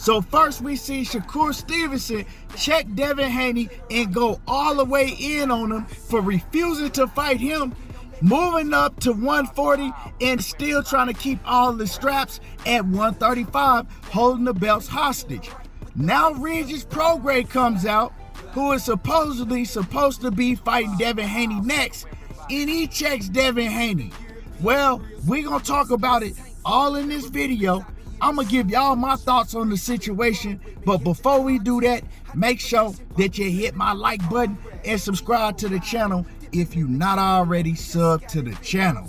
So first we see Shakur Stevenson check Devin Haney and go all the way in on him for refusing to fight him, moving up to 140 and still trying to keep all the straps at 135, holding the belts hostage. Now Regis Prograis comes out, who is supposedly supposed to be fighting Devin Haney next, and he checks Devin Haney. Well, we're going to talk about it all in this video. I'm going to give y'all my thoughts on the situation, but before we do that, make sure that you hit my like button and subscribe to the channel if you're not already subbed to the channel.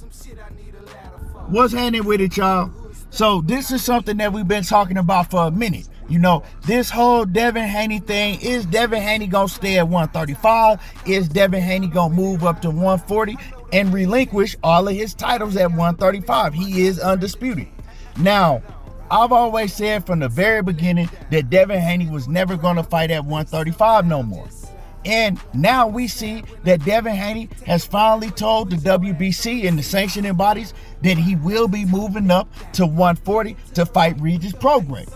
What's happening with it, y'all? So this is something that we've been talking about for a minute. You know, this whole Devin Haney thing, is Devin Haney going to stay at 135? Is Devin Haney going to move up to 140 and relinquish all of his titles at 135? He is undisputed. Now, I've always said from the very beginning that Devin Haney was never going to fight at 135 no more. And now we see that Devin Haney has finally told the WBC and the sanctioning bodies that he will be moving up to 140 to fight Regis Prograis.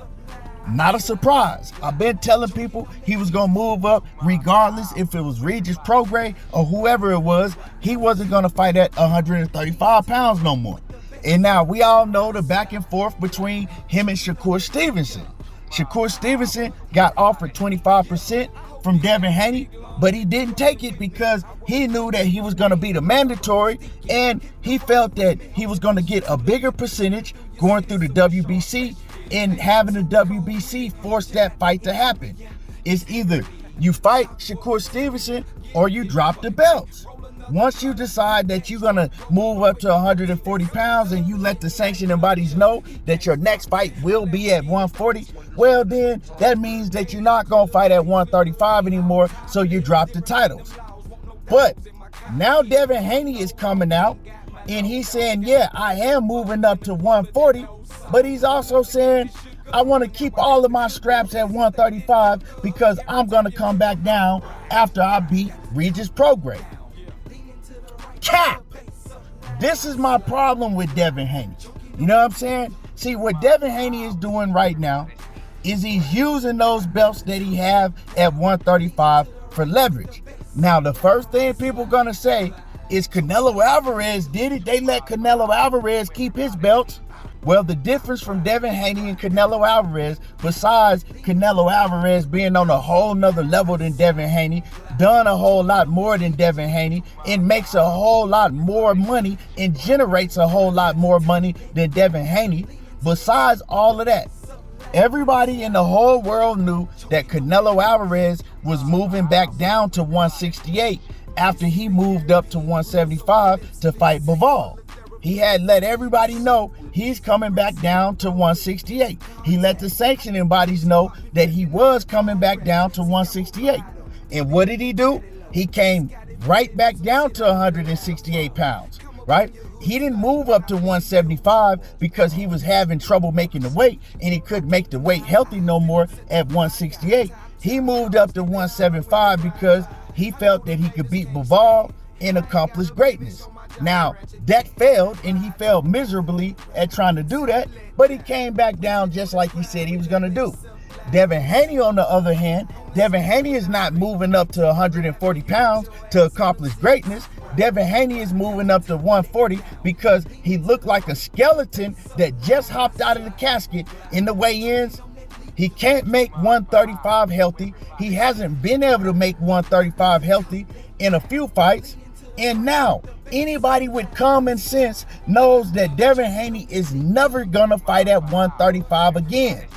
Not a surprise. I've been telling people he was going to move up regardless if it was Regis Prograis or whoever it was. He wasn't going to fight at 135 pounds no more. And now we all know the back and forth between him and Shakur Stevenson. Shakur Stevenson got offered 25% from Devin Haney, but he didn't take it because he knew that he was going to be the mandatory, and he felt that he was going to get a bigger percentage going through the WBC and having the WBC force that fight to happen. It's either you fight Shakur Stevenson or you drop the belts. Once you decide that you're going to move up to 140 pounds and you let the sanctioning bodies know that your next fight will be at 140, well then that means that you're not going to fight at 135 anymore, so you drop the titles. But now Devin Haney is coming out and he's saying, yeah, I am moving up to 140, but he's also saying, I want to keep all of my straps at 135 because I'm going to come back down after I beat Regis Prograis. Cap! This is my problem with Devin Haney. You know what I'm saying? See, what Devin Haney is doing right now is he's using those belts that he have at 135 for leverage. Now, the first thing people are going to say is Canelo Alvarez did it. They let Canelo Alvarez keep his belts. Well, the difference from Devin Haney and Canelo Alvarez, besides Canelo Alvarez being on a whole nother level than Devin Haney, done a whole lot more than Devin Haney, and makes a whole lot more money and generates a whole lot more money than Devin Haney, besides all of that, everybody in the whole world knew that Canelo Alvarez was moving back down to 168 after he moved up to 175 to fight Bivol. He had let everybody know he's coming back down to 168. He let the sanctioning bodies know that he was coming back down to 168. And what did he do? He came right back down to 168 pounds, right? He didn't move up to 175 because he was having trouble making the weight and he couldn't make the weight healthy no more at 168. He moved up to 175 because he felt that he could beat Bivol and accomplish greatness. Now, that failed, and he failed miserably at trying to do that, but he came back down just like he said he was going to do. Devin Haney, on the other hand, Devin Haney is not moving up to 140 pounds to accomplish greatness. Devin Haney is moving up to 140 because he looked like a skeleton that just hopped out of the casket in the weigh-ins. He can't make 135 healthy. He hasn't been able to make 135 healthy in a few fights. And now, anybody with common sense knows that Devin Haney is never gonna fight at 135 again.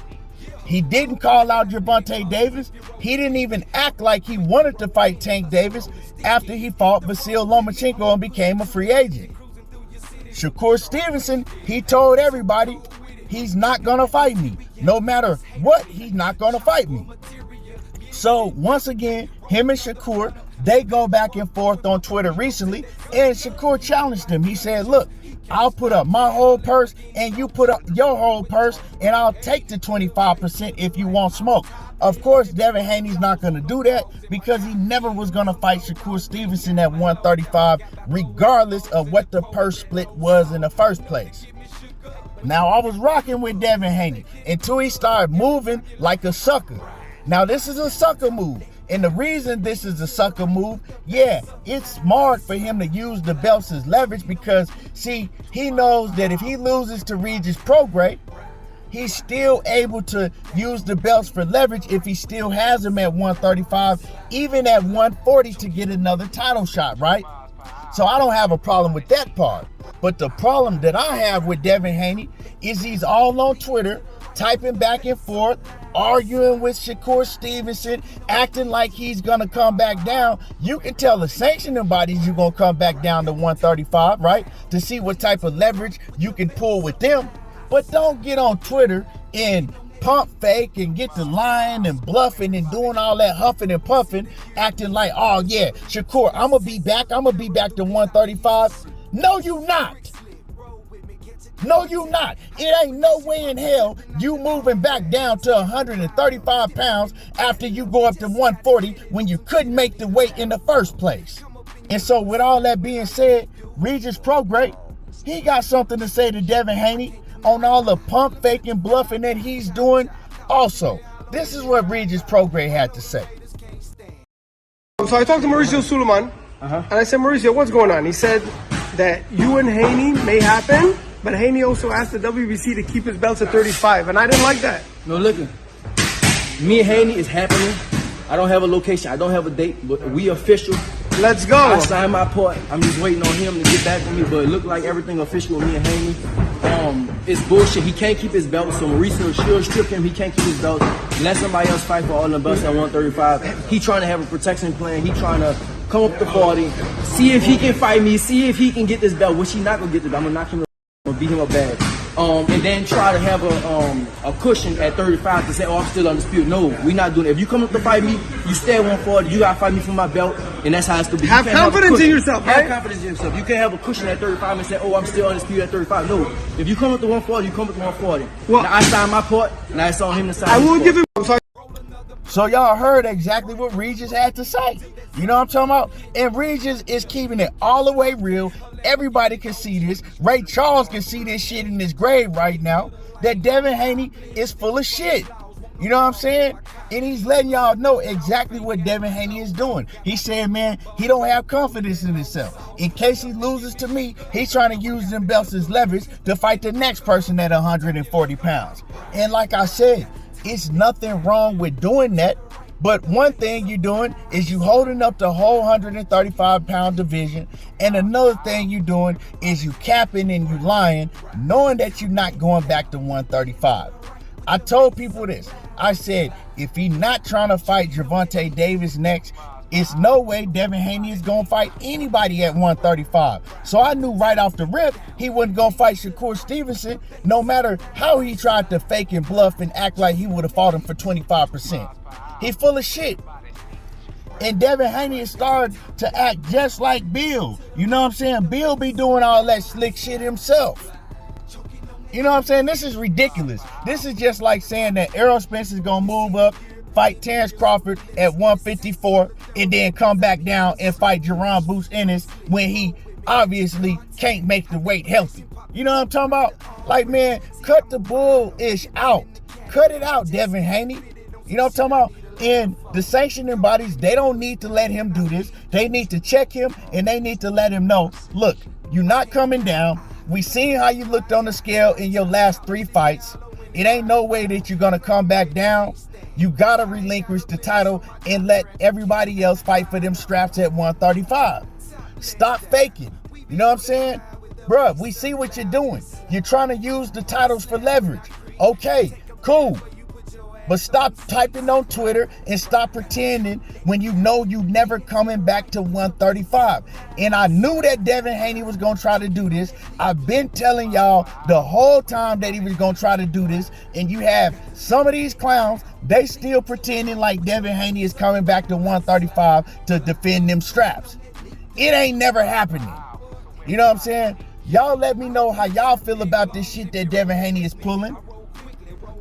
He didn't call out Gervonta Davis. He didn't even act like he wanted to fight Tank Davis after he fought Vasyl Lomachenko and became a free agent. Shakur Stevenson, he told everybody he's not gonna fight me. No matter what, he's not gonna fight me. So once again, him and Shakur, they go back and forth on Twitter recently, and Shakur challenged him. He said, look, I'll put up my whole purse and you put up your whole purse, and I'll take the 25% if you want smoke. Of course, Devin Haney's not going to do that because he never was going to fight Shakur Stevenson at 135, regardless of what the purse split was in the first place. Now, I was rocking with Devin Haney until he started moving like a sucker. Now, this is a sucker move. And the reason this is a sucker move, yeah, it's smart for him to use the belts as leverage because, see, he knows that if he loses to Regis Prograis, he's still able to use the belts for leverage if he still has them at 135, even at 140 to get another title shot, right? So I don't have a problem with that part. But the problem that I have with Devin Haney is he's all on Twitter, typing back and forth, arguing with Shakur Stevenson, acting like he's gonna come back down. You can tell the sanctioning bodies you're gonna come back down to 135, right? To see what type of leverage you can pull with them. But don't get on Twitter and pump fake and get to lying and bluffing and doing all that huffing and puffing, acting like, oh yeah, Shakur, I'm gonna be back to 135. No, you not. No, you not. It ain't no way in hell you moving back down to 135 pounds after you go up to 140 when you couldn't make the weight in the first place. And so with all that being said, Regis Prograis, he got something to say to Devin Haney on all the pump faking bluffing that he's doing. Also, this is what Regis Prograis had to say. So I talked to Mauricio Suleiman, and I said, Mauricio, what's going on? He said that you and Haney may happen, but Haney also asked the WBC to keep his belts at 35, and I didn't like that. No, look, me and Haney is happening. I don't have a location, I don't have a date, but we official. Let's go. I signed my part. I'm just waiting on him to get back to me, but it looked like everything official with me and Haney. It's bullshit. He can't keep his belt, so Mauricio should strip him. He can't keep his belt. Let somebody else fight for all the belts at 135. He trying to have a protection plan. He trying to come up to 40, see if he can fight me, see if he can get this belt, which he not gonna get this belt. I'm gonna knock him, I'm gonna beat him up bad. And then try to have a cushion at 35 to say, oh, I'm still undisputed. No, we not doing it. If you come up to fight me, you stay at 140, you gotta fight me for my belt, and that's how it's gonna be. Have confidence in yourself, right? Have confidence in yourself. You can't have a cushion at 35 and say, oh, I'm still undisputed at 35. No, if you come up to 140, you come up to 140. Well, now I signed my part, now it's on him to sign I will give him. So y'all heard exactly what Regis had to say. You know what I'm talking about? And Regis is keeping it all the way real. Everybody can see this. Ray Charles can see this shit in his grave right now. That Devin Haney is full of shit. You know what I'm saying? And he's letting y'all know exactly what Devin Haney is doing. He said, man, he don't have confidence in himself. In case he loses to me, he's trying to use them belts as leverage to fight the next person at 140 pounds. And like I said, it's nothing wrong with doing that. But one thing you're doing is you holding up the whole 135 pound division. And another thing you're doing is you capping and you lying, knowing that you're not going back to 135. I told people this. I said, if he's not trying to fight Gervonta Davis next, it's no way Devin Haney is going to fight anybody at 135. So I knew right off the rip he wasn't going to fight Shakur Stevenson, no matter how he tried to fake and bluff and act like he would have fought him for 25%. He's full of shit. And Devin Haney is starting to act just like Bill. You know what I'm saying? Bill be doing all that slick shit himself. You know what I'm saying? This is ridiculous. This is just like saying that Errol Spence is going to move up, fight Terrence Crawford at 154, and then come back down and fight Jerron Bruce Ennis when he obviously can't make the weight healthy. You know what I'm talking about? Like, man, cut the bull-ish out. Cut it out, Devin Haney. You know what I'm talking about? And the sanctioning bodies, they don't need to let him do this. They need to check him, and they need to let him know, look, you're not coming down. We seen how you looked on the scale in your last 3 fights. It ain't no way that you're going to come back down. You got to relinquish the title and let everybody else fight for them straps at 135. Stop faking. You know what I'm saying? Bruh, we see what you're doing. You're trying to use the titles for leverage. Okay, cool. But stop typing on Twitter and stop pretending when you know you never coming back to 135. And I knew that Devin Haney was going to try to do this. I've been telling y'all the whole time that he was going to try to do this. And you have some of these clowns, they still pretending like Devin Haney is coming back to 135 to defend them straps. It ain't never happening. You know what I'm saying? Y'all let me know how y'all feel about this shit that Devin Haney is pulling.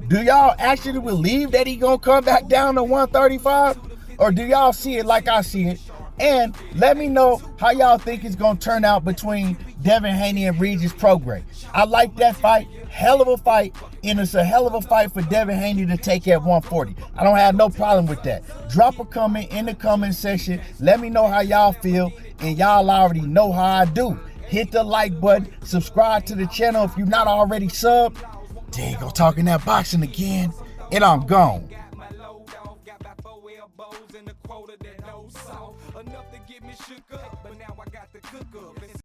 Do y'all actually believe that he gonna come back down to 135? Or do y'all see it like I see it? And let me know how y'all think it's gonna turn out between Devin Haney and Regis Prograis. I like that fight. hell of a fight, and it's a hell of a fight for Devin Haney to take at 140. I don't have no problem with that. Drop a comment in the comment section. Let me know how y'all feel, and y'all already know how I do. Hit the like button, subscribe to the channel if you're not already subbed. There you go, talking that boxing again, and I'm gone. Enough to get me shook up, but now I got the cook up.